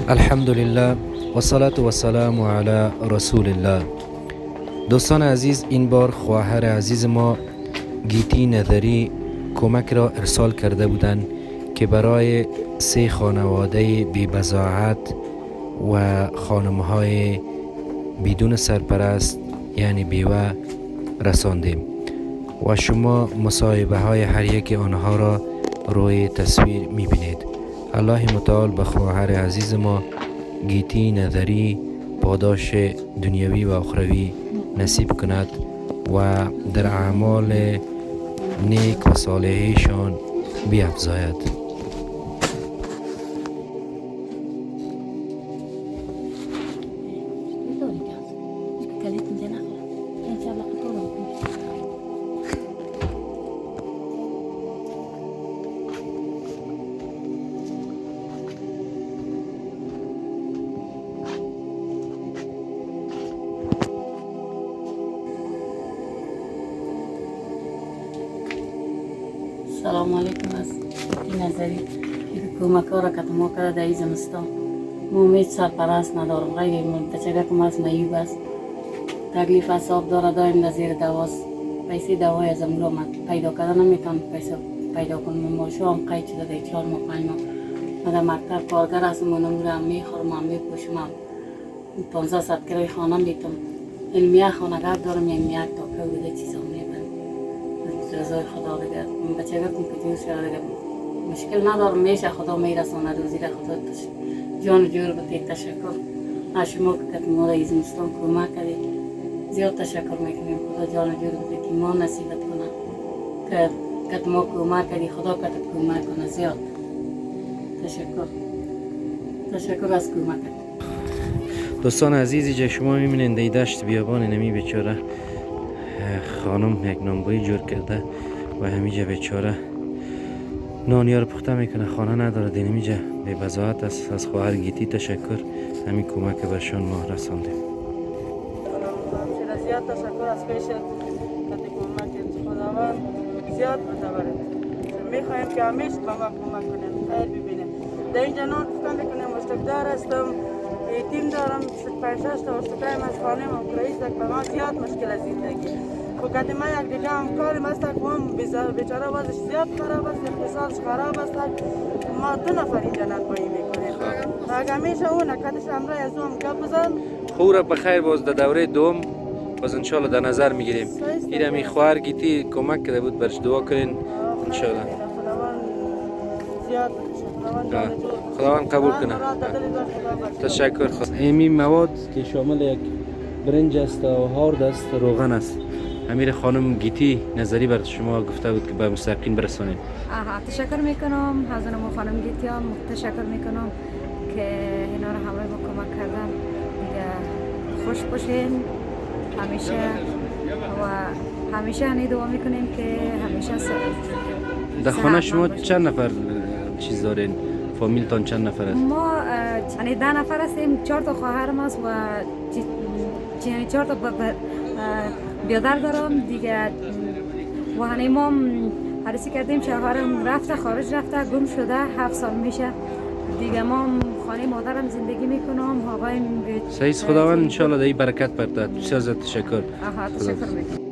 الحمد لله و صلات و سلام علی رسول الله. دوستان عزیز، این بار خواهر عزیز ما گیتی نظری کمک را ارسال کرده بودند که برای 3 خانواده بی بضاعت و خانمهای بدون سرپرست یعنی بیوه رساندیم و شما مصاحبه های هر یک آنها را روی تصویر میبینید. الله متعال به خواهر عزیز ما گیتی نظری پاداش دنیوی و اخروی نصیب کند و در اعمال نیک و صالحشان بیفزاید. سلام علیکم. از گیتی نظری که کمک را که ما کرده در این زمستان. ما هیچ سرپرست ندارم، غیر منتچگه کم از معیوب است. تکلیف حساب داره، دایم در زیر دواست. پیسه دوای از امرو من پیدا کرده نمیتونم پیسه پیدا کنم. ما شام قید شده در 4 ماه 5 ماه. من در مکتب کارگر هستم و نموره هم میخورم هم میپوشم هم 500 کرای خانه میتونم. علمیه خانگاه دارم، یک تا بوده چیزا میبرم رضای خدا دیگر. بچه ها کمپیوتر شده دیگر مشکل ندارم، میشه خدا میرسانه روزی را. خدا جان جور بتید. تشکر از شما که ما را این زمستان کمک کردید، زیاد تشکر میکنیم. خدا جان جور بتید که ما نصیبت کنه که ما کمک کردید. خدا که کمک کنه زیاد. تشکر از کمک. دوستان عزیزی که شما میبینید در دشت بیابان نمی بیچاره خانم یک نانبایی جور کرده و همیجا بیچاره نانیا رو پخته میکنه، خانه نداره، دینمیجا به بضاعت است. از خواهر گیتی تشکر، همین کمک برشان ما رساندیم. زیاد تشکر از پیش کتی کمک خداوند زیاد متبرد. میخوایم که همیشه به ما کمک کنیم، خیر ببینیم. در اینجا نان پختن میکنیم، مشتکدار هستم، یتیم دارم، 5-6 تا اشتکایم از خانم و رئیس به ما زیاد مشکل از زندگی. فقط ما یک دیگه هم کاریم است که هم بیچاره وضعش زیاد خراب است، اقتصادش خراب است. ما 2 نفر اینجا نانبایی میکنیم. اگه همیشه اون نکتش امرای از اون گپ بزن خوره بخیر. باز در دوره دوم باز انشالله در نظر میگیریم. این همی خواهر گیتی کمک کرده بود، برش دعا کنین انشالله. خداوند قبول کنه. تشکر. این مواد که شامل یک برنج است و هارد است، روغن است. امیر خانم گیتی نظری بر شما گفته بود که به مستحقین برسانید. تشکر میکنم از اونم خانم گیتی هم تشکر میکنم که اینا رو همه با کمک کردن. دیگه خوش باشین همیشه و همیشه هنی دعا میکنیم که همیشه در خانه شما چند نفر چیز دارین؟ فامیلتان چند نفر است؟ ما 10 نفر هستیم. 4 تا خواهرم است و 4 تا بیادر دارم دیگه. و هنی ما عروسی کردیم، شوهرم رفته خارج، رفته گم شده 7 سال میشه دیگه. ما خانه مادرم زندگی میکنم. آقایم سعید خداوند انشالله در این برکت بردهد. بسیار تشکر. تشکر میکنم.